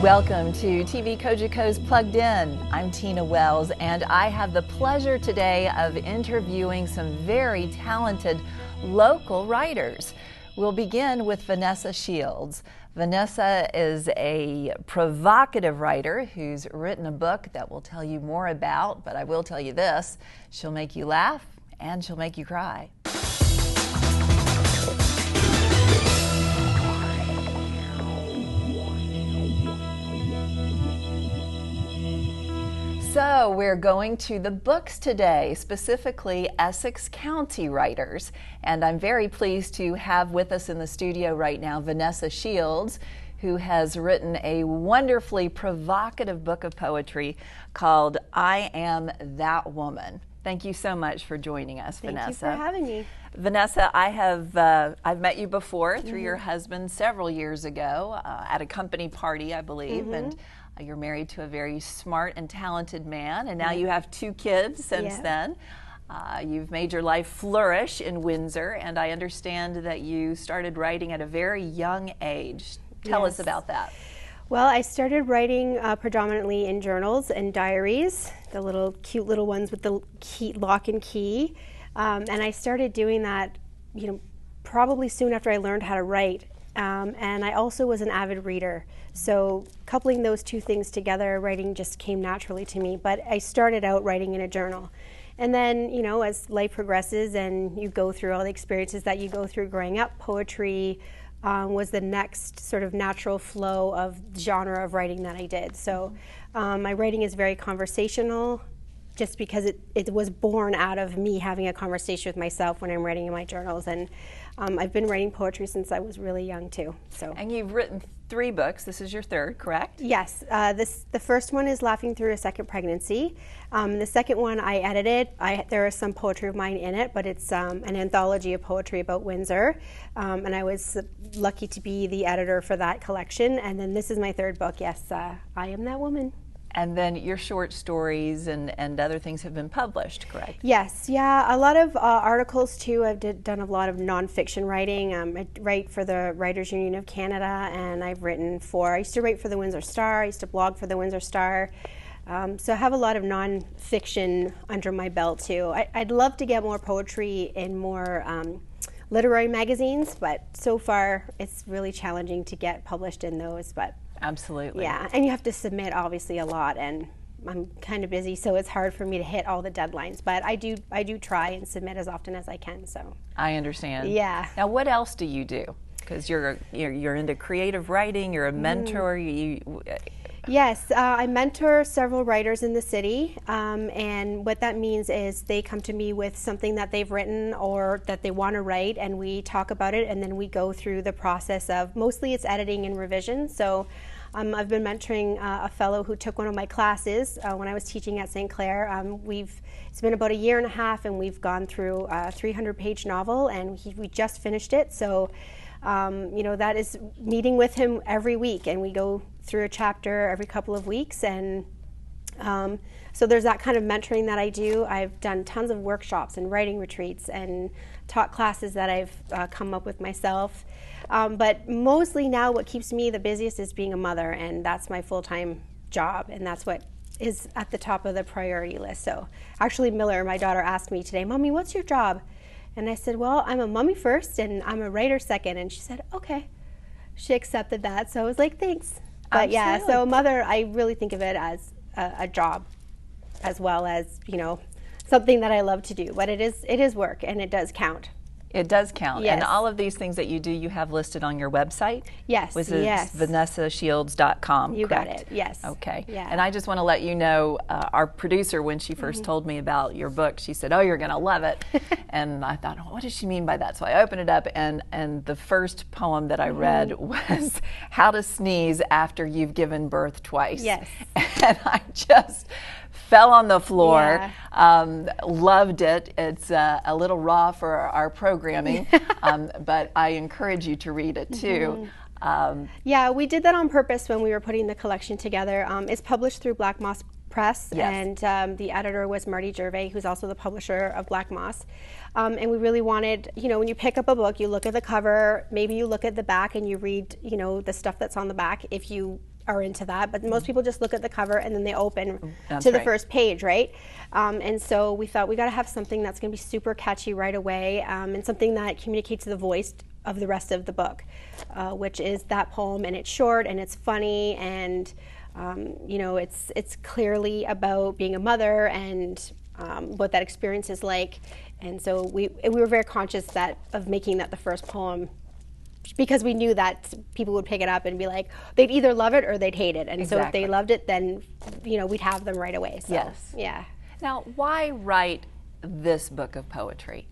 Welcome to TV Kojiko's Plugged In. I'm Tina Wells, and I have the pleasure today of interviewing some very talented local writers. We'll begin with Vanessa Shields. Vanessa is a provocative writer who's written a book that we'll tell you more about, but I will tell you this: she'll make you laugh and she'll make you cry. So we're going to the books today, specifically Essex County writers. And I'm very pleased to have with us in the studio right now Vanessa Shields, who has written a wonderfully provocative book of poetry called I Am That Woman. Thank you so much for joining us, Vanessa. Thank you for having me. Vanessa, I've met you before through your husband several years ago at a company party, I believe, and you're married to a very smart and talented man, and now you have 2 kids since then. You've made your life flourish in Windsor, and I understand that you started writing at a very young age. Tell us about that. Well, I started writing predominantly in journals and diaries, the little cute little ones with the lock and key. And I started doing that, probably soon after I learned how to write. And I also was an avid reader. So coupling those 2 things together, writing just came naturally to me. But I started out writing in a journal. And then, as life progresses and you go through all the experiences that you go through growing up, poetry was the next sort of natural flow of genre of writing that I did. So my writing is very conversational, just because it was born out of me having a conversation with myself when I'm writing in my journals. And I've been writing poetry since I was really young too. So. And you've written 3 books. This is your 3rd, correct? Yes. The first one is Laughing Through a Second Pregnancy. The second one I edited. There is some poetry of mine in it, but it's an anthology of poetry about Windsor. And I was lucky to be the editor for that collection. And then this is my 3rd book, yes, I Am That Woman. And then your short stories and other things have been published, correct? Yes, yeah, a lot of articles too. I've done a lot of nonfiction writing. I write for the Writers Union of Canada, and I used to write for the Windsor Star, I used to blog for the Windsor Star. So I have a lot of nonfiction under my belt too. I'd love to get more poetry in more literary magazines, but so far it's really challenging to get published in those. But absolutely. Yeah, and you have to submit obviously a lot, and I'm kind of busy, so it's hard for me to hit all the deadlines. But I do try and submit as often as I can. So I understand. Yeah. Now, what else do you do? Because you're into creative writing. You're a mentor. Yes, I mentor several writers in the city, and what that means is they come to me with something that they've written or that they want to write, and we talk about it, and then we go through the process of, mostly it's editing and revision. So I've been mentoring a fellow who took one of my classes when I was teaching at St. Clair. It's been about a year and a half, and we've gone through a 300-page novel, and we just finished it. So that is meeting with him every week, and we go through a chapter every couple of weeks. And so there's that kind of mentoring that I do. I've done tons of workshops and writing retreats and taught classes that I've come up with myself. But mostly now what keeps me the busiest is being a mother, and that's my full-time job, and that's what is at the top of the priority list. So actually Miller, my daughter, asked me today, "Mommy, what's your job?" And I said, "Well, I'm a mommy first and I'm a writer second." And she said, "Okay." She accepted that, so I was like, "Thanks." But yeah, so mother, I really think of it as a job, as well as something that I love to do. But it is work, and it does count. It does count. Yes. And all of these things that you do, you have listed on your website? Yes, Which is yes. vanessashields.com, You correct? got it, yes. Okay. Yeah. And I just want to let you know, our producer, when she first told me about your book, she said, "Oh, you're going to love it." And I thought, what does she mean by that? So I opened it up, and the first poem that I read was How to Sneeze After You've Given Birth Twice. Yes. And I just fell on the floor, loved it. It's a little raw for our programming, but I encourage you to read it too. Yeah, we did that on purpose when we were putting the collection together. It's published through Black Moss Press, yes. And the editor was Marty Gervais, who's also the publisher of Black Moss. And we really wanted, when you pick up a book, you look at the cover, maybe you look at the back and you read, the stuff that's on the back. If you are into that, but most people just look at the cover and then they open That's to the right. first page, right? And so we thought we got to have something that's going to be super catchy right away, and something that communicates the voice of the rest of the book, which is that poem, and it's short and it's funny, and you know, it's clearly about being a mother and what that experience is like. And so we were very conscious of making that the first poem, because we knew that people would pick it up and be like, they'd either love it or they'd hate it. And so if they loved it, then, you know, we'd have them right away. So, yes. Yeah. Now, why write this book of poetry?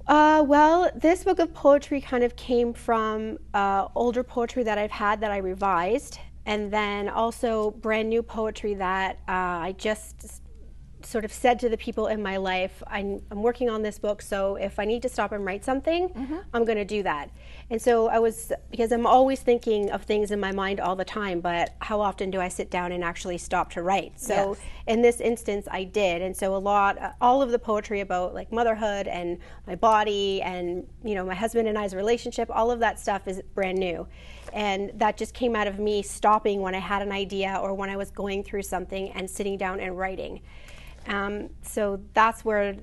Well, this book of poetry kind of came from older poetry that I've had that I revised, and then also brand new poetry that I just sort of said to the people in my life, I'm working on this book, so if I need to stop and write something, I'm going to do that. And so because I'm always thinking of things in my mind all the time, but how often do I sit down and actually stop to write? So in this instance, I did. And so all of the poetry about like motherhood and my body and, you know, my husband and I's relationship, all of that stuff is brand new. And that just came out of me stopping when I had an idea or when I was going through something and sitting down and writing. So that's where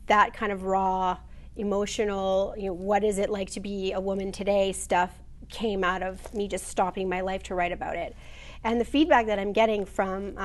that kind of raw, emotional, you know, what is it like to be a woman today stuff came out of me just stopping my life to write about it. And the feedback that I'm getting from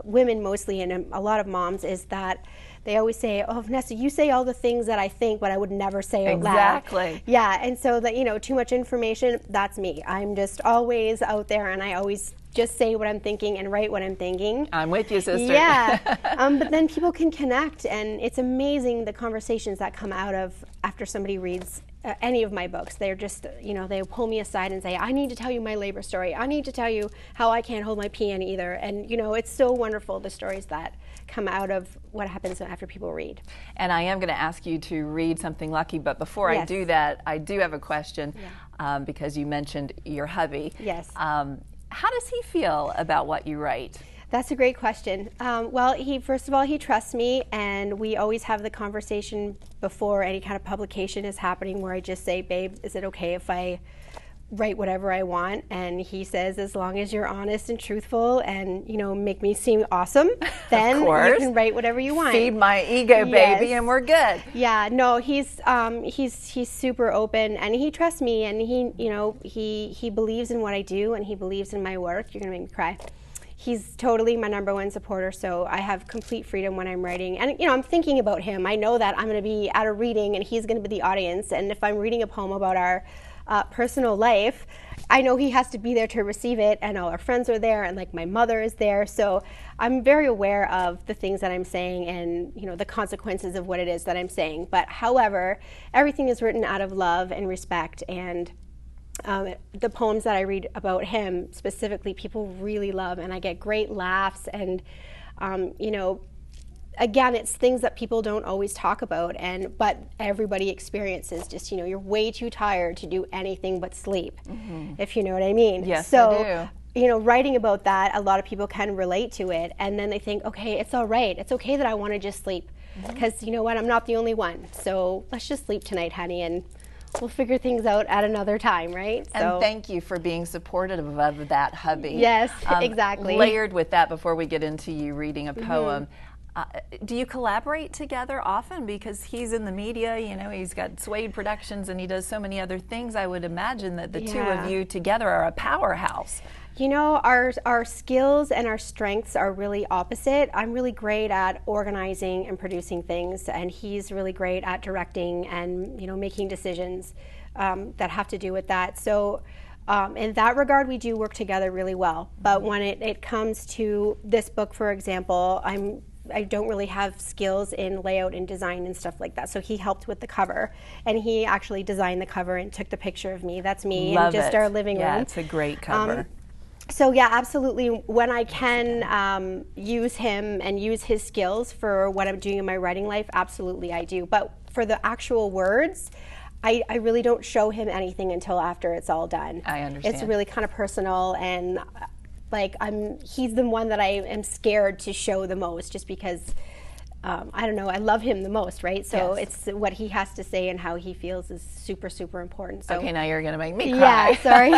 women mostly, and a lot of moms, is that they always say, "Oh, Vanessa, you say all the things that I think, but I would never say out loud." Exactly. Yeah, and so that, you know, too much information, that's me. I'm just always out there, and I always just say what I'm thinking and write what I'm thinking. I'm with you, sister. Yeah, but then people can connect, and it's amazing the conversations that come out of after somebody reads any of my books. They're just, you know, they pull me aside and say, "I need to tell you my labor story. I need to tell you how I can't hold my PN either." And, you know, it's so wonderful, the stories that come out of what happens after people read. And I am going to ask you to read something lucky, but before I do that, I do have a question, because you mentioned your hubby. Yes. How does he feel about what you write? That's a great question. Well, first of all, he trusts me, and we always have the conversation before any kind of publication is happening where I just say, "Babe, is it okay if I write whatever I want?" And he says, "As long as you're honest and truthful and, you know, make me seem awesome, then you can write whatever you want." Feed my ego, baby, and we're good. Yeah, no, he's super open, and he trusts me, and he believes in what I do, and he believes in my work. You're gonna make me cry. He's totally my #1 supporter, so I have complete freedom when I'm writing. And, you know, I'm thinking about him. I know that I'm going to be at a reading and he's going to be the audience. And if I'm reading a poem about our personal life, I know he has to be there to receive it, and all our friends are there, and like my mother is there. So I'm very aware of the things that I'm saying and, you know, the consequences of what it is that I'm saying. But however, everything is written out of love and respect, and the poems that I read about him specifically, people really love, and I get great laughs. And you know, again, it's things that people don't always talk about, but everybody experiences. Just, you know, you're way too tired to do anything but sleep, if you know what I mean. Yes, so, I do. You know, writing about that, a lot of people can relate to it, and then they think, okay, it's all right. It's okay that I want to just sleep, because you know what, I'm not the only one. So let's just sleep tonight, honey, and we'll figure things out at another time, right? And thank you for being supportive of that hubby. Yes, exactly. Layered with that, before we get into you reading a poem, do you collaborate together often? Because he's in the media, you know, he's got Suede Productions and he does so many other things. I would imagine that the two of you together are a powerhouse. You know, our skills and our strengths are really opposite. I'm really great at organizing and producing things, and he's really great at directing and, you know, making decisions that have to do with that. So in that regard, we do work together really well. But when it comes to this book, for example, I don't really have skills in layout and design and stuff like that. So he helped with the cover, and he actually designed the cover and took the picture of me. That's me in just our living room. Yeah, it's a great cover. So yeah, absolutely. When I can use him and use his skills for what I'm doing in my writing life, absolutely I do. But for the actual words, I really don't show him anything until after it's all done. I understand. It's really kind of personal, and like he's the one that I am scared to show the most, just because I don't know, I love him the most, right? So it's what he has to say and how he feels is super, super important. So okay, now you're going to make me cry. Yeah, sorry.